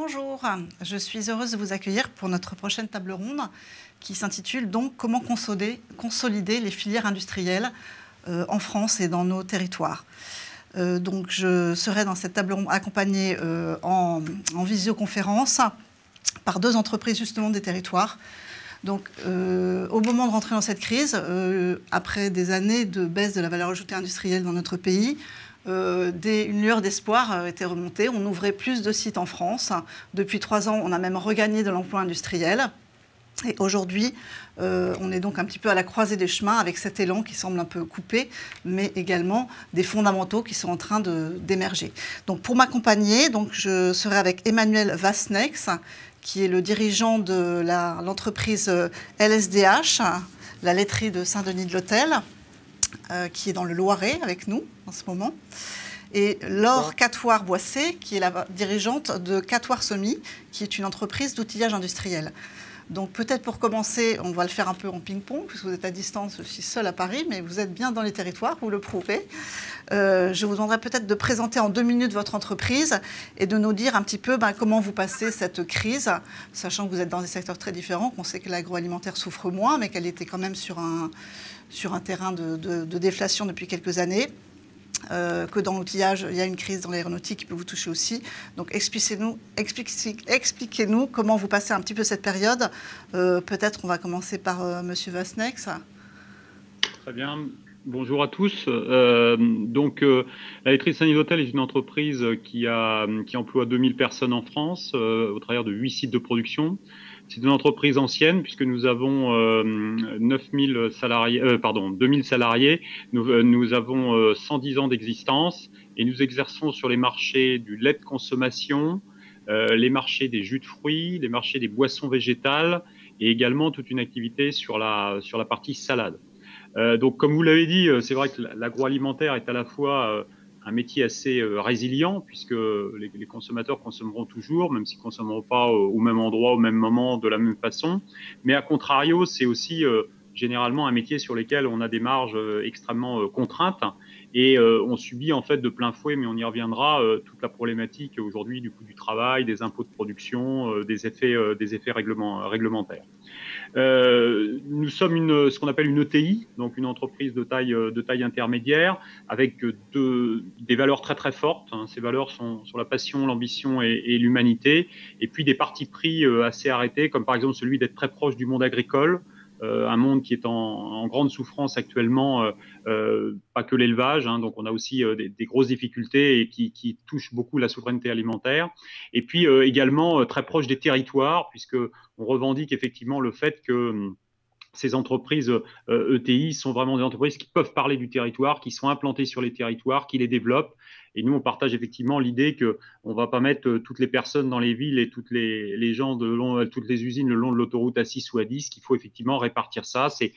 Bonjour, je suis heureuse de vous accueillir pour notre prochaine table ronde qui s'intitule donc Comment consolider les filières industrielles en France et dans nos territoires. Donc je serai dans cette table ronde accompagnée en visioconférence par deux entreprises justement des territoires. Donc au moment de rentrer dans cette crise, après des années de baisse de la valeur ajoutée industrielle dans notre pays, une lueur d'espoir était remontée. On ouvrait plus de sites en France. Depuis 3 ans, on a même regagné de l'emploi industriel. Et aujourd'hui, on est donc un petit peu à la croisée des chemins avec cet élan qui semble un peu coupé, mais également des fondamentaux qui sont en train d'émerger. Donc pour m'accompagner, je serai avec Emmanuel Vasnex, qui est le dirigeant de l'entreprise LSDH, la laiterie de Saint-Denis-de-l'Hôtel, qui est dans le Loiret avec nous en ce moment. Et Laure Catoire-Boissé, qui est la dirigeante de Catoire Semi, qui est une entreprise d'outillage industriel. Donc peut-être pour commencer, on va le faire un peu en ping-pong, puisque vous êtes à distance, je suis seule à Paris, mais vous êtes bien dans les territoires, vous le prouvez. Je vous demanderai peut-être de présenter en 2 minutes votre entreprise et de nous dire un petit peu comment vous passez cette crise, sachant que vous êtes dans des secteurs très différents, qu'on sait que l'agroalimentaire souffre moins, mais qu'elle était quand même sur un terrain de déflation depuis quelques années. Que dans l'outillage, il y a une crise dans l'aéronautique qui peut vous toucher aussi. Donc expliquez-nous comment vous passez un petit peu cette période. Peut-être on va commencer par Monsieur Vasnex. Très bien. Bonjour à tous. La laiterie Saint-Denis-de-l'Hôtel est une entreprise qui emploie 2000 personnes en France au travers de 8 sites de production. C'est une entreprise ancienne puisque nous avons 2000 salariés. Nous avons 110 ans d'existence et nous exerçons sur les marchés du lait de consommation, les marchés des jus de fruits, les marchés des boissons végétales et également toute une activité sur la partie salade. Donc, comme vous l'avez dit, c'est vrai que l'agroalimentaire est à la fois un métier assez résilient, puisque les consommateurs consommeront toujours, même s'ils ne consommeront pas au même endroit, au même moment, de la même façon. Mais à contrario, c'est aussi généralement un métier sur lequel on a des marges extrêmement contraintes et on subit en fait de plein fouet, mais on y reviendra, toute la problématique aujourd'hui du coût du travail, des impôts de production, des effets réglementaires. Nous sommes ce qu'on appelle une ETI, donc une entreprise de taille intermédiaire, avec des valeurs très très fortes. Ces valeurs sont sur la passion, l'ambition et l'humanité, et puis des partis pris assez arrêtés, comme par exemple celui d'être très proche du monde agricole, un monde qui est en grande souffrance actuellement, pas que l'élevage, donc on a aussi des grosses difficultés et qui touchent beaucoup la souveraineté alimentaire. Et puis également très proche des territoires, puisque on revendique effectivement le fait que ces entreprises ETI sont vraiment des entreprises qui peuvent parler du territoire, qui sont implantées sur les territoires, qui les développent. Et nous, on partage effectivement l'idée qu'on ne va pas mettre toutes les personnes dans les villes et toutes les gens toutes les usines le long de l'autoroute A6 ou A10, qu'il faut effectivement répartir ça. C'est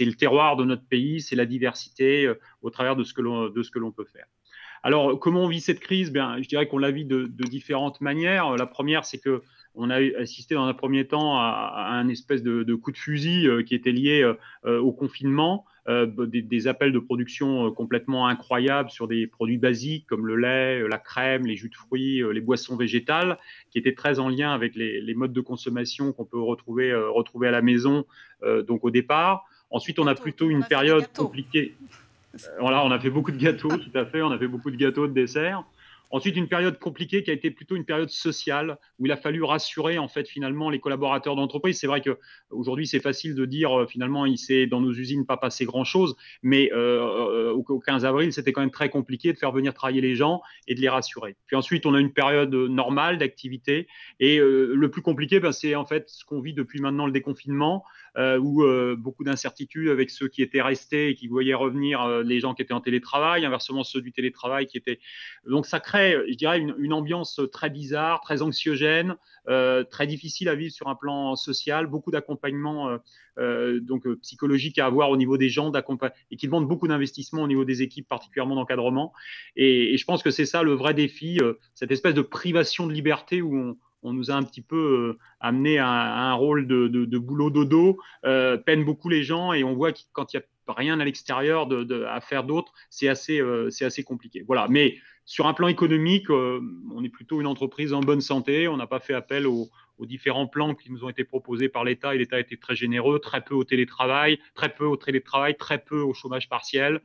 le terroir de notre pays, c'est la diversité au travers de ce que l'on peut faire. Alors, comment on vit cette crise? Je dirais qu'on la vit de différentes manières. La première, c'est que on a assisté dans un premier temps à un espèce de coup de fusil qui était lié au confinement, des appels de production complètement incroyables sur des produits basiques comme le lait, la crème, les jus de fruits, les boissons végétales, qui étaient très en lien avec les modes de consommation qu'on peut retrouver à la maison, donc au départ. Ensuite, on a plutôt une période compliquée. Voilà, on a fait beaucoup de gâteaux, tout à fait. On a fait beaucoup de gâteaux, de desserts. Ensuite, une période compliquée qui a été plutôt une période sociale où il a fallu rassurer en fait finalement les collaborateurs d'entreprise. C'est vrai qu'aujourd'hui, c'est facile de dire finalement il s'est dans nos usines pas passé grand-chose, mais au 15 avril, c'était quand même très compliqué de faire venir travailler les gens et de les rassurer. Puis ensuite, on a une période normale d'activité et le plus compliqué, c'est en fait ce qu'on vit depuis maintenant le déconfinement, où beaucoup d'incertitudes avec ceux qui étaient restés et qui voyaient revenir les gens qui étaient en télétravail, inversement ceux du télétravail qui étaient… Donc ça crée, je dirais, une ambiance très bizarre, très anxiogène, très difficile à vivre sur un plan social, beaucoup d'accompagnement psychologique à avoir au niveau des gens, et qui demande beaucoup d'investissement au niveau des équipes, particulièrement d'encadrement. Et je pense que c'est ça le vrai défi, cette espèce de privation de liberté où on nous a un petit peu amené à un rôle de boulot dodo, peine beaucoup les gens, et on voit que quand il n'y a rien à l'extérieur à faire d'autre, c'est assez compliqué. Voilà. Mais sur un plan économique, on est plutôt une entreprise en bonne santé. On n'a pas fait appel aux différents plans qui nous ont été proposés par l'État. Et l'État a été très généreux, très peu au télétravail, très peu au chômage partiel.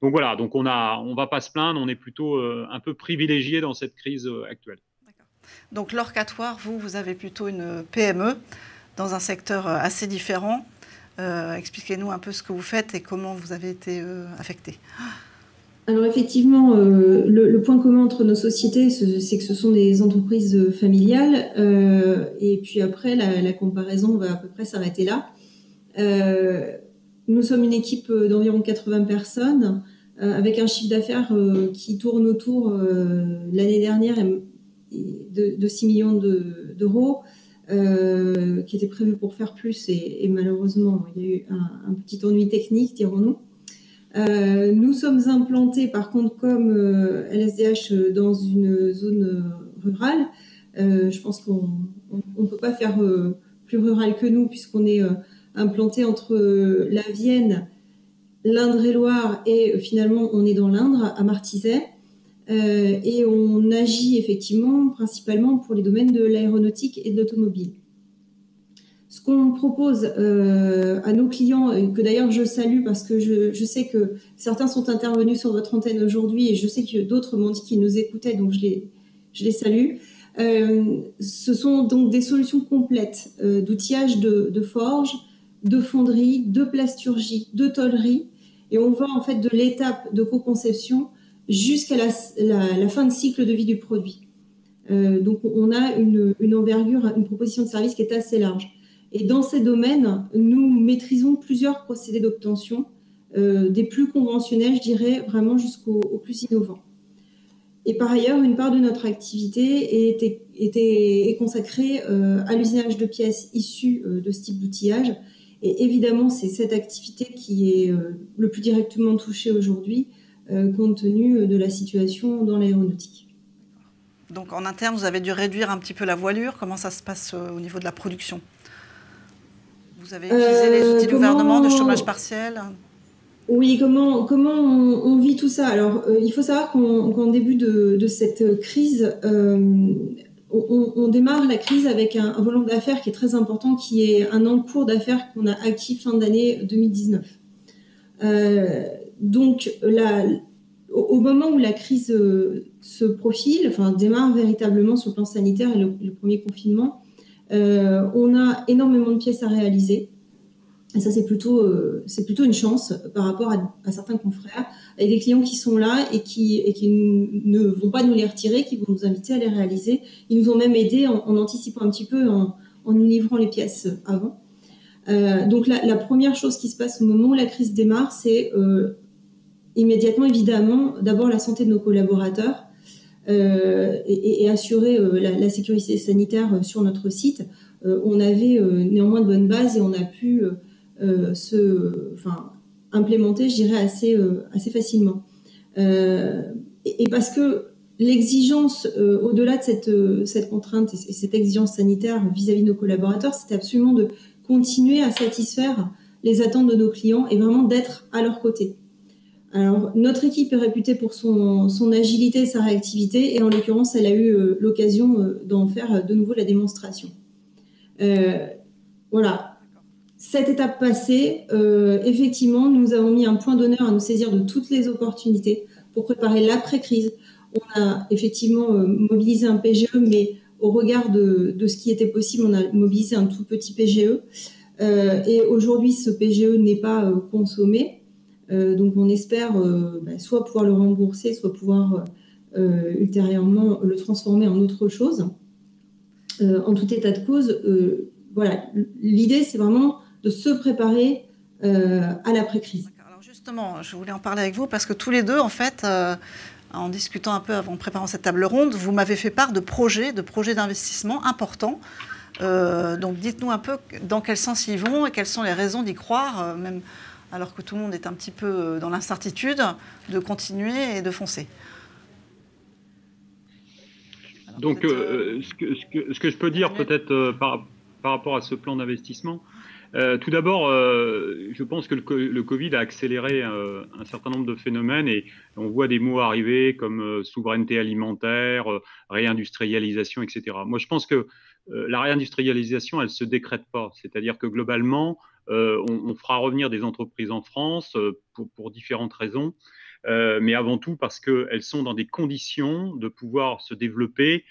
Donc voilà, donc on va pas se plaindre, on est plutôt un peu privilégié dans cette crise actuelle. Donc l'Orcatoire, vous avez plutôt une PME dans un secteur assez différent. Expliquez-nous un peu ce que vous faites et comment vous avez été affecté. Alors effectivement, le point commun entre nos sociétés, c'est que ce sont des entreprises familiales. Et puis après, la comparaison va à peu près s'arrêter là. Nous sommes une équipe d'environ 80 personnes, avec un chiffre d'affaires qui tourne autour, l'année dernière, de 6 millions d'euros, qui était prévu pour faire plus. Et malheureusement, il y a eu un petit ennui technique, dirons-nous. Nous sommes implantés, par contre, comme LSDH, dans une zone rurale. Je pense qu'on ne peut pas faire plus rural que nous, puisqu'on est implanté entre la Vienne, l'Indre-et-Loire, et finalement, on est dans l'Indre, à Martizet. Et on agit effectivement principalement pour les domaines de l'aéronautique et de l'automobile. Ce qu'on propose à nos clients, que d'ailleurs je salue parce que je sais que certains sont intervenus sur votre antenne aujourd'hui et je sais que d'autres m'ont dit qu'ils nous écoutaient, donc je les salue. Ce sont donc des solutions complètes d'outillage de forge, de fonderie, de plasturgie, de tôlerie, et on va en fait de l'étape de co-conception jusqu'à la fin de cycle de vie du produit. Donc on a une envergure, une proposition de service qui est assez large. Et dans ces domaines, nous maîtrisons plusieurs procédés d'obtention, des plus conventionnels, je dirais, vraiment jusqu'aux plus innovants. Et par ailleurs, une part de notre activité est consacrée à l'usinage de pièces issues de ce type d'outillage. Et évidemment, c'est cette activité qui est le plus directement touchée aujourd'hui, compte tenu de la situation dans l'aéronautique. Donc en interne, vous avez dû réduire un petit peu la voilure. Comment ça se passe au niveau de la production ? Vous avez utilisé les outils du gouvernement de chômage partiel ? Oui, comment on vit tout ça ? Alors, il faut savoir qu'en début de cette crise, on démarre la crise avec un volume d'affaires qui est très important, qui est un encours d'affaires qu'on a acquis fin d'année 2019. Donc, au moment où la crise se profile, enfin démarre véritablement sur le plan sanitaire et le premier confinement, on a énormément de pièces à réaliser. Et ça, c'est plutôt une chance par rapport à certains confrères, avec des clients qui sont là et qui ne vont pas nous les retirer, qui vont nous inviter à les réaliser. Ils nous ont même aidés en anticipant un petit peu, en nous livrant les pièces avant. Donc la première chose qui se passe au moment où la crise démarre, c'est immédiatement, évidemment, d'abord la santé de nos collaborateurs et assurer la sécurité sanitaire sur notre site. On avait néanmoins de bonnes bases et on a pu implémenter, je dirais, assez facilement. Et parce que l'exigence, au-delà de cette contrainte et cette exigence sanitaire vis-à-vis de nos collaborateurs, c'était absolument de continuer à satisfaire les attentes de nos clients et vraiment d'être à leur côté. Alors, notre équipe est réputée pour son agilité et sa réactivité, et en l'occurrence, elle a eu l'occasion d'en faire de nouveau la démonstration. Voilà. Cette étape passée, effectivement, nous avons mis un point d'honneur à nous saisir de toutes les opportunités pour préparer l'après-crise. On a effectivement mobilisé un PGE, mais au regard de ce qui était possible, on a mobilisé un tout petit PGE. Et aujourd'hui, ce PGE n'est pas consommé. Donc on espère soit pouvoir le rembourser, soit pouvoir ultérieurement le transformer en autre chose. En tout état de cause, voilà, l'idée c'est vraiment de se préparer à l'après-crise. Alors justement, je voulais en parler avec vous parce que tous les deux, en fait, en discutant un peu en préparant cette table ronde, vous m'avez fait part de projets d'investissement importants. Donc dites-nous un peu dans quel sens ils vont et quelles sont les raisons d'y croire, même alors que tout le monde est un petit peu dans l'incertitude, de continuer et de foncer. Alors, donc, ce que je peux dire peut-être par rapport à ce plan d'investissement, Tout d'abord, je pense que le Covid a accéléré un certain nombre de phénomènes et on voit des mots arriver comme souveraineté alimentaire, réindustrialisation, etc. Moi, je pense que la réindustrialisation, elle ne se décrète pas. C'est-à-dire que globalement, on fera revenir des entreprises en France pour différentes raisons. Mais avant tout parce qu'elles sont dans des conditions de pouvoir se développer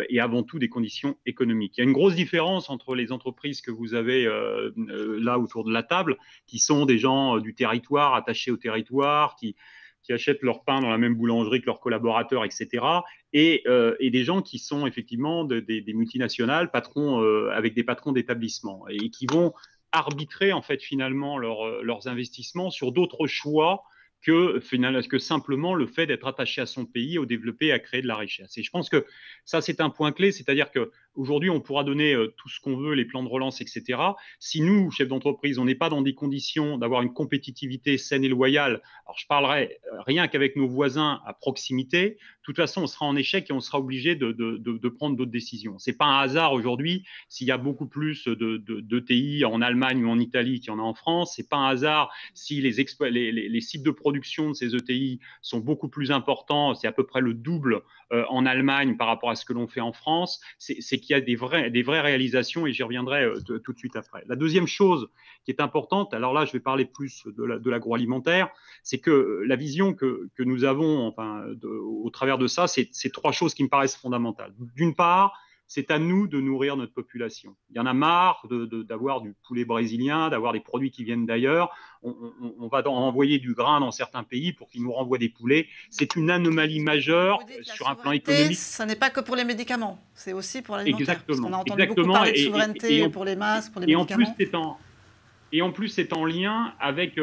et avant tout des conditions économiques. Il y a une grosse différence entre les entreprises que vous avez là autour de la table, qui sont des gens du territoire, attachés au territoire, qui achètent leur pain dans la même boulangerie que leurs collaborateurs, etc. Et des gens qui sont effectivement des multinationales, patrons, avec des patrons d'établissement, et qui vont arbitrer en fait finalement leurs investissements sur d'autres choix que simplement le fait d'être attaché à son pays, au développer, à créer de la richesse. Et je pense que ça, c'est un point clé, c'est-à-dire qu'aujourd'hui, on pourra donner tout ce qu'on veut, les plans de relance, etc. Si nous, chefs d'entreprise, on n'est pas dans des conditions d'avoir une compétitivité saine et loyale, alors je parlerai rien qu'avec nos voisins à proximité, de toute façon, on sera en échec et on sera obligé de prendre d'autres décisions. Ce n'est pas un hasard aujourd'hui s'il y a beaucoup plus d'ETI en Allemagne ou en Italie qu'il y en a en France. Ce n'est pas un hasard si les sites de production de ces ETI sont beaucoup plus importants, c'est à peu près le double en Allemagne par rapport à ce que l'on fait en France, c'est qu'il y a des vraies réalisations et j'y reviendrai tout de suite après. La deuxième chose qui est importante, alors là je vais parler plus de l'agroalimentaire, c'est que la vision que nous avons enfin, au travers de ça, c'est trois choses qui me paraissent fondamentales. D'une part, c'est à nous de nourrir notre population. Il y en a marre d'avoir du poulet brésilien, d'avoir des produits qui viennent d'ailleurs. On va envoyer du grain dans certains pays pour qu'ils nous renvoient des poulets. C'est une anomalie majeure sur un plan économique. Ce n'est pas que pour les médicaments, c'est aussi pour l'alimentaire. Exactement. On a entendu beaucoup parler de souveraineté pour les masques, pour les médicaments. Et en plus, c'est en lien avec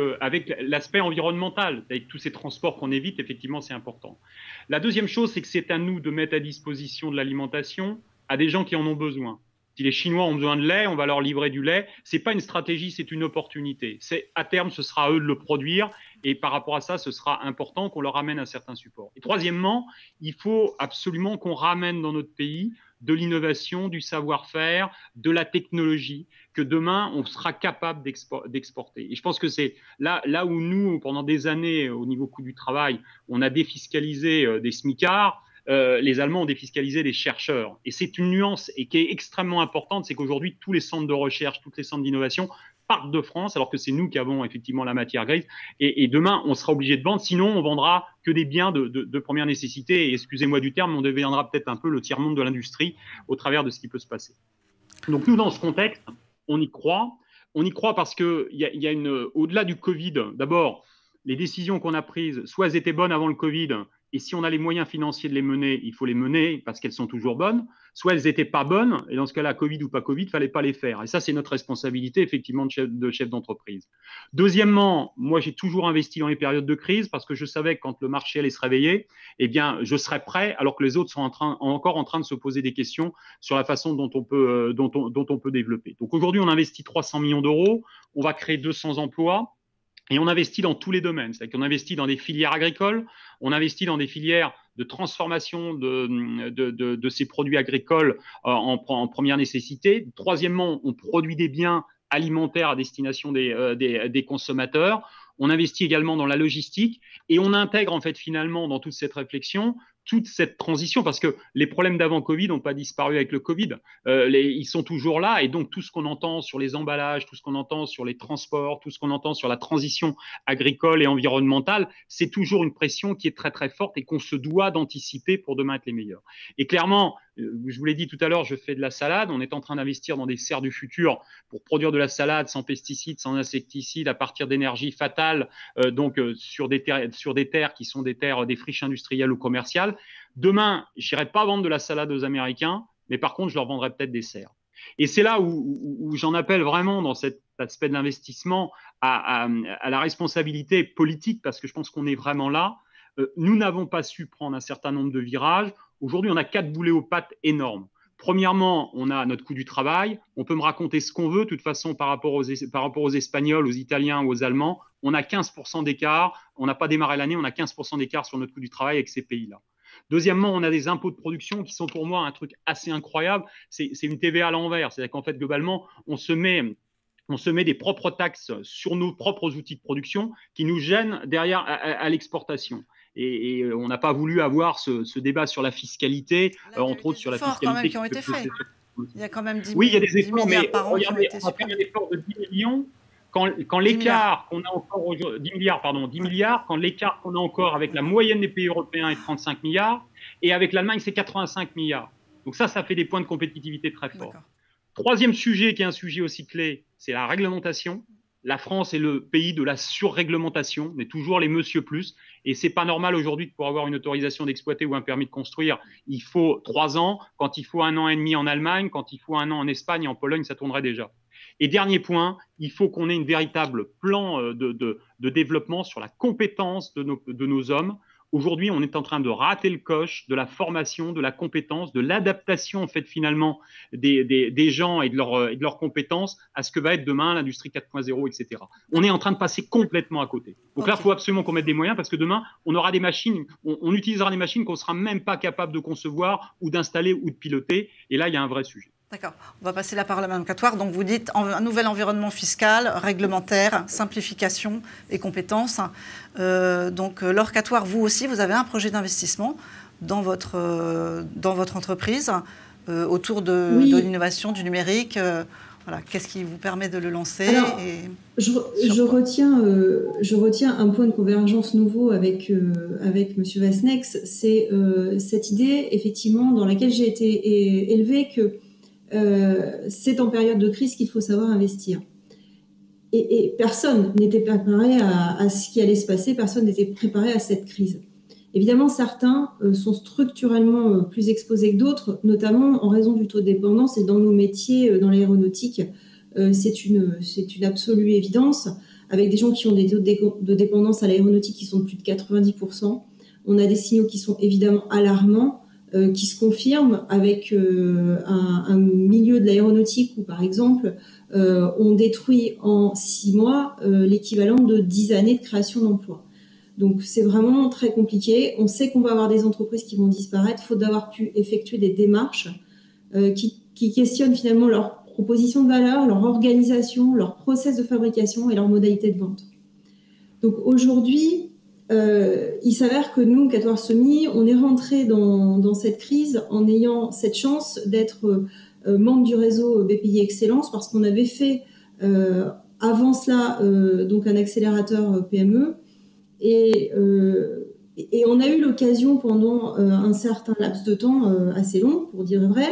l'aspect environnemental. Avec tous ces transports qu'on évite, effectivement, c'est important. La deuxième chose, c'est que c'est à nous de mettre à disposition de l'alimentation à des gens qui en ont besoin. Si les Chinois ont besoin de lait, on va leur livrer du lait. Ce n'est pas une stratégie, c'est une opportunité. À terme, ce sera à eux de le produire. Et par rapport à ça, ce sera important qu'on leur amène un certain support. Et troisièmement, il faut absolument qu'on ramène dans notre pays de l'innovation, du savoir-faire, de la technologie, que demain, on sera capable d'exporter. Et je pense que c'est là où nous, pendant des années, au niveau coût du travail, on a défiscalisé des smicards. Les Allemands ont défiscalisé des chercheurs. Et c'est une nuance et qui est extrêmement importante, c'est qu'aujourd'hui, tous les centres de recherche, tous les centres d'innovation partent de France, alors que c'est nous qui avons effectivement la matière grise. Et demain, on sera obligé de vendre, sinon on vendra que des biens de première nécessité. Et excusez-moi du terme, on deviendra peut-être un peu le tiers-monde de l'industrie au travers de ce qui peut se passer. Donc nous, dans ce contexte, on y croit. On y croit parce qu'il y a au-delà du Covid, d'abord, les décisions qu'on a prises, soit elles étaient bonnes avant le Covid, et si on a les moyens financiers de les mener, il faut les mener parce qu'elles sont toujours bonnes, soit elles n'étaient pas bonnes, et dans ce cas-là, Covid ou pas Covid, il ne fallait pas les faire. Et ça, c'est notre responsabilité, effectivement, de chef d'entreprise. Deuxièmement, moi, j'ai toujours investi dans les périodes de crise parce que je savais que quand le marché allait se réveiller, eh bien, je serais prêt, alors que les autres sont encore en train de se poser des questions sur la façon dont on peut développer. Donc aujourd'hui, on investit 300 millions d'euros, on va créer 200 emplois. Et on investit dans tous les domaines, c'est-à-dire qu'on investit dans des filières agricoles, on investit dans des filières de transformation de ces produits agricoles en première nécessité. Troisièmement, on produit des biens alimentaires à destination des consommateurs. On investit également dans la logistique et on intègre en fait finalement dans toute cette réflexion toute cette transition, parce que les problèmes d'avant Covid n'ont pas disparu avec le Covid. Ils sont toujours là, et donc tout ce qu'on entend sur les emballages, tout ce qu'on entend sur les transports, tout ce qu'on entend sur la transition agricole et environnementale, c'est toujours une pression qui est très très forte et qu'on se doit d'anticiper pour demain être les meilleurs. Et clairement, je vous l'ai dit tout à l'heure, je fais de la salade. On est en train d'investir dans des serres du futur pour produire de la salade sans pesticides, sans insecticides, à partir d'énergie fatale, sur des terres qui sont des friches industrielles ou commerciales. Demain, je n'irai pas vendre de la salade aux Américains, mais par contre, je leur vendrai peut-être des serres. Et c'est là où j'en appelle vraiment dans cet aspect de l'investissement à la responsabilité politique, parce que je pense qu'on est vraiment là. Nous n'avons pas su prendre un certain nombre de virages. Aujourd'hui, on a 4 boulets aux pattes énormes. Premièrement, on a notre coût du travail. On peut me raconter ce qu'on veut. De toute façon, par rapport aux Espagnols, aux Italiens ou aux Allemands, on a 15% d'écart. On n'a pas démarré l'année, on a 15% d'écart sur notre coût du travail avec ces pays-là. Deuxièmement, on a des impôts de production qui sont pour moi un truc assez incroyable. C'est une TVA à l'envers. C'est-à-dire qu'en fait, globalement, on se met on se met des propres taxes sur nos propres outils de production qui nous gênent derrière à l'exportation. Et on n'a pas voulu avoir ce débat sur la fiscalité, entre autres sur la fiscalité. Quand même qui ont été faits. Il y a quand même 10 oui, il y a des efforts, mais par an regardez, on va faire un effort de 10 millions quand l'écart qu'on a encore aujourd'hui, 10 milliards, pardon, 10 milliards, quand l'écart qu'on a encore avec la moyenne des pays européens est 35 milliards, et avec l'Allemagne, c'est 85 milliards. Donc ça fait des points de compétitivité très forts. Troisième sujet, qui est un sujet aussi clé, c'est la réglementation. La France est le pays de la surréglementation, on est toujours les monsieur plus, et c'est pas normal aujourd'hui pour avoir une autorisation d'exploiter ou un permis de construire, il faut 3 ans, quand il faut 1 an et demi en Allemagne, quand il faut 1 an en Espagne et en Pologne, ça tournerait déjà. Et dernier point, il faut qu'on ait un véritable plan de développement sur la compétence de nos hommes. Aujourd'hui, on est en train de rater le coche de la formation, de la compétence, de l'adaptation en fait finalement des gens et de leurs compétences à ce que va être demain l'industrie 4.0, etc. On est en train de passer complètement à côté. Donc là, il faut absolument qu'on mette des moyens parce que demain, on aura des machines, on utilisera des machines qu'on ne sera même pas capable de concevoir ou d'installer ou de piloter. Et là, il y a un vrai sujet. D'accord. On va passer la parole à Mme Catoire. Donc vous dites un nouvel environnement fiscal, réglementaire, simplification et compétences. Donc Laure Catoire, vous aussi, vous avez un projet d'investissement dans votre entreprise autour de l'innovation, du numérique. Voilà. Qu'est-ce qui vous permet de le lancer? Alors, je retiens un point de convergence nouveau avec M. Vasnex. C'est cette idée, effectivement, dans laquelle j'ai été élevée que c'est en période de crise qu'il faut savoir investir. Et personne n'était préparé à ce qui allait se passer, personne n'était préparé à cette crise. Évidemment, certains sont structurellement plus exposés que d'autres, notamment en raison du taux de dépendance, et dans nos métiers, dans l'aéronautique, c'est une absolue évidence, avec des gens qui ont des taux de dépendance à l'aéronautique qui sont de plus de 90%. On a des signaux qui sont évidemment alarmants, qui se confirme avec un milieu de l'aéronautique où, par exemple, on détruit en 6 mois l'équivalent de 10 années de création d'emplois. Donc, c'est vraiment très compliqué. On sait qu'on va avoir des entreprises qui vont disparaître, faute d'avoir pu effectuer des démarches qui questionnent finalement leur proposition de valeur, leur organisation, leur process de fabrication et leur modalité de vente. Donc, aujourd'hui, il s'avère que nous, Catoire Semi, on est rentré dans cette crise en ayant cette chance d'être membre du réseau BPI Excellence parce qu'on avait fait avant cela donc un accélérateur PME et on a eu l'occasion pendant un certain laps de temps assez long, pour dire vrai,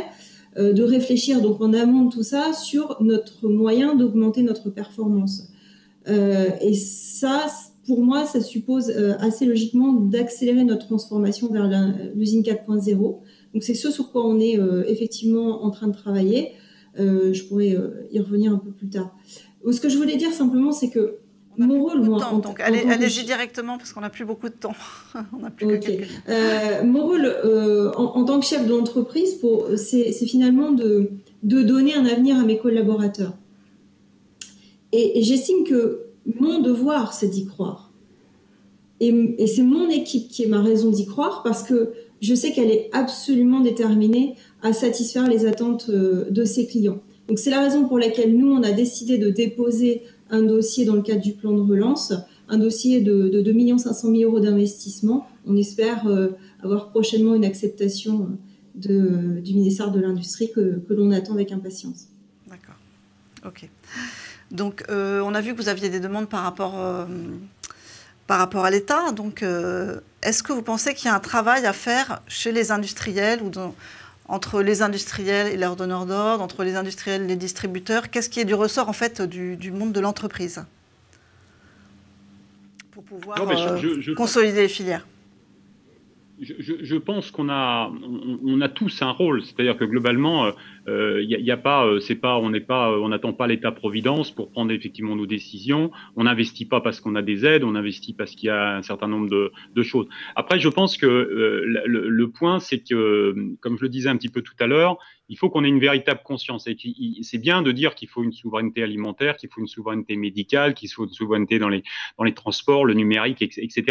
de réfléchir donc en amont de tout ça sur notre moyen d'augmenter notre performance. Et ça, pour moi, ça suppose assez logiquement d'accélérer notre transformation vers l'usine 4.0. Donc, c'est ce sur quoi on est effectivement en train de travailler. Je pourrais y revenir un peu plus tard. Ce que je voulais dire simplement, c'est que mon rôle, donc allez-y directement parce qu'on n'a plus beaucoup de temps. On n'a plus que quelques minutes. Mon rôle en tant que chef d'entreprise, c'est finalement de donner un avenir à mes collaborateurs. Et j'estime que mon devoir, c'est d'y croire. Et c'est mon équipe qui est ma raison d'y croire parce que je sais qu'elle est absolument déterminée à satisfaire les attentes de ses clients. Donc, c'est la raison pour laquelle nous, on a décidé de déposer un dossier dans le cadre du plan de relance, un dossier de 2 500 000 euros d'investissement. On espère avoir prochainement une acceptation du ministère de l'Industrie que l'on attend avec impatience. D'accord. OK. Donc, on a vu que vous aviez des demandes par rapport à l'État. Donc, est-ce que vous pensez qu'il y a un travail à faire chez les industriels ou entre les industriels et leurs donneurs d'ordre, entre les industriels et les distributeurs? Qu'est-ce qui est du ressort en fait du monde de l'entreprise pour pouvoir consolider les filières? Je pense qu'on a tous un rôle, c'est-à-dire que globalement, y a pas, on n'attend pas l'État-providence pour prendre effectivement nos décisions. On n'investit pas parce qu'on a des aides, on investit parce qu'il y a un certain nombre de choses. Après, je pense que le point, c'est que, comme je le disais un petit peu tout à l'heure, il faut qu'on ait une véritable conscience. Et c'est bien de dire qu'il faut une souveraineté alimentaire, qu'il faut une souveraineté médicale, qu'il faut une souveraineté dans les transports, le numérique, etc.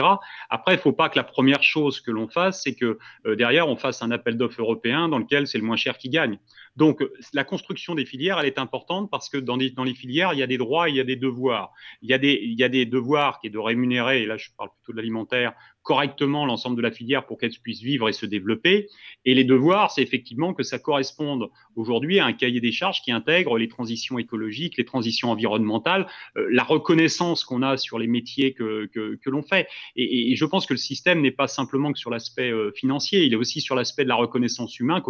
Après, il ne faut pas que la première chose que l'on fasse, c'est que derrière, on fasse un appel d'offres européen dans lequel c'est le moins cher qui gagne. Donc, la construction des filières, elle est importante parce que dans les filières, il y a des droits et il y a des devoirs. Il y a des devoirs qui est de rémunérer, et là, je parle plutôt de l'alimentaire, correctement l'ensemble de la filière pour qu'elle puisse vivre et se développer. Et les devoirs, c'est effectivement que ça corresponde aujourd'hui à un cahier des charges qui intègre les transitions écologiques, les transitions environnementales, la reconnaissance qu'on a sur les métiers que l'on fait. Et je pense que le système n'est pas simplement que sur l'aspect financier, il est aussi sur l'aspect de la reconnaissance humaine,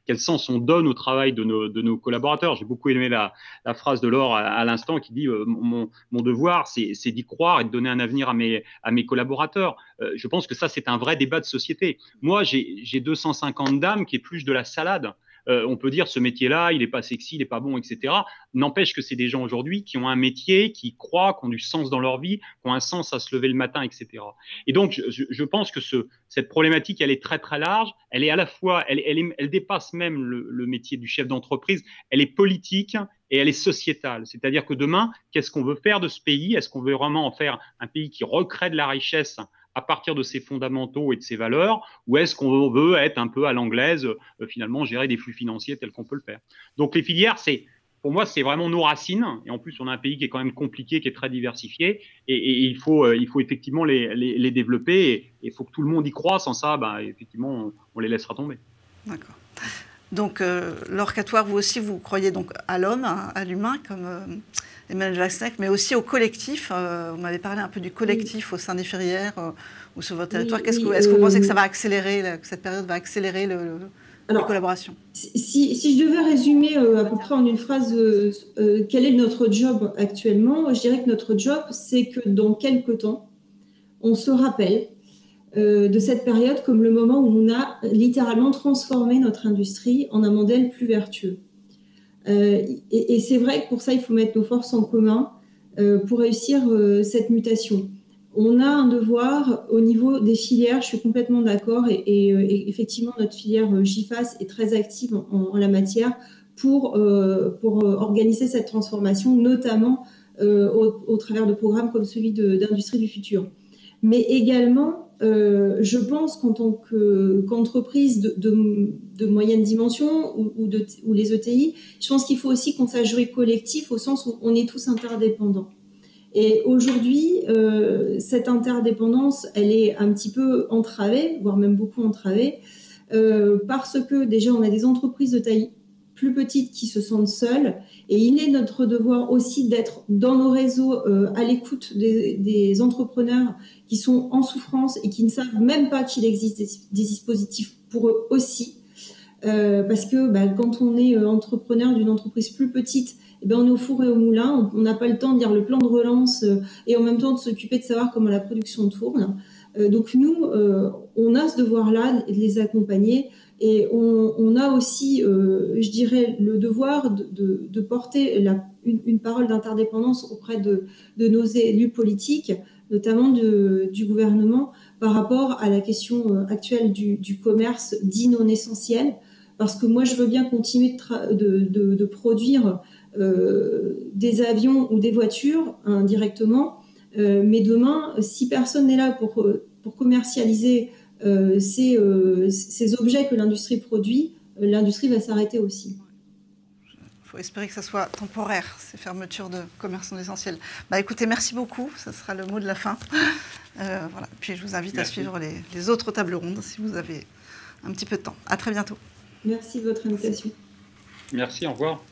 quel sens on donne au travail de nos collaborateurs. J'ai beaucoup aimé la phrase de Laure à l'instant qui dit mon devoir, c'est d'y croire et de donner un avenir à mes collaborateurs. Je pense que ça, c'est un vrai débat de société. Moi, j'ai 250 dames qui épluchent de la salade. On peut dire ce métier-là, il n'est pas sexy, il n'est pas bon, etc. N'empêche que c'est des gens aujourd'hui qui ont un métier, qui croient, qui ont du sens dans leur vie, qui ont un sens à se lever le matin, etc. Et donc, je pense que cette problématique, elle est très, très large. Elle est à la fois, elle dépasse même le métier du chef d'entreprise. Elle est politique et elle est sociétale. C'est-à-dire que demain, qu'est-ce qu'on veut faire de ce pays? Est-ce qu'on veut vraiment en faire un pays qui recrée de la richesse à partir de ses fondamentaux et de ses valeurs, ou est-ce qu'on veut être un peu à l'anglaise, finalement, gérer des flux financiers tels qu'on peut le faire? Donc les filières, pour moi, c'est vraiment nos racines, et en plus, on a un pays qui est quand même compliqué, qui est très diversifié, et il faut effectivement les développer, et il faut que tout le monde y croit, sans ça, effectivement, on les laissera tomber. D'accord. Donc, Laure Catoire, vous aussi, vous croyez donc à l'homme, à l'humain, comme Emmanuel Jackson, mais aussi au collectif. Vous m'avez parlé un peu du collectif au sein des filières ou sur votre territoire. Est-ce que vous pensez que ça va accélérer, que cette période va accélérer la collaboration? Si je devais résumer à peu près en une phrase quel est notre job actuellement, je dirais que notre job, c'est que dans quelques temps, on se rappelle de cette période comme le moment où on a littéralement transformé notre industrie en un modèle plus vertueux. Et c'est vrai que pour ça, il faut mettre nos forces en commun pour réussir cette mutation. On a un devoir au niveau des filières, je suis complètement d'accord, et effectivement, notre filière GIFAS est très active en la matière pour organiser cette transformation, notamment au travers de programmes comme celui d'Industrie du futur. Mais également, je pense qu'en tant qu'entreprise de moyenne dimension ou les ETI, je pense qu'il faut aussi qu'on sache jouer collectif au sens où on est tous interdépendants. Et aujourd'hui, cette interdépendance, elle est un petit peu entravée, voire même beaucoup entravée, parce que déjà, on a des entreprises de taille plus petites qui se sentent seules. Et il est notre devoir aussi d'être dans nos réseaux à l'écoute des entrepreneurs qui sont en souffrance et qui ne savent même pas qu'il existe des dispositifs pour eux aussi. Parce que quand on est entrepreneur d'une entreprise plus petite, on est au four et au moulin, on n'a pas le temps de lire le plan de relance et en même temps de s'occuper de savoir comment la production tourne. Donc nous, on a ce devoir-là de les accompagner. Et on a aussi, je dirais, le devoir de porter une parole d'interdépendance auprès de nos élus politiques, notamment du gouvernement, par rapport à la question actuelle du commerce dit non essentiel. Parce que moi, je veux bien continuer de produire des avions ou des voitures indirectement, mais demain, si personne n'est là pour commercialiser ces objets que l'industrie produit, l'industrie va s'arrêter aussi. Il faut espérer que ça soit temporaire, ces fermetures de commerce non essentiel. Écoutez, merci beaucoup, ce sera le mot de la fin. Voilà. Puis je vous invite à suivre les autres tables rondes si vous avez un petit peu de temps. À très bientôt. Merci de votre invitation. Merci, au revoir.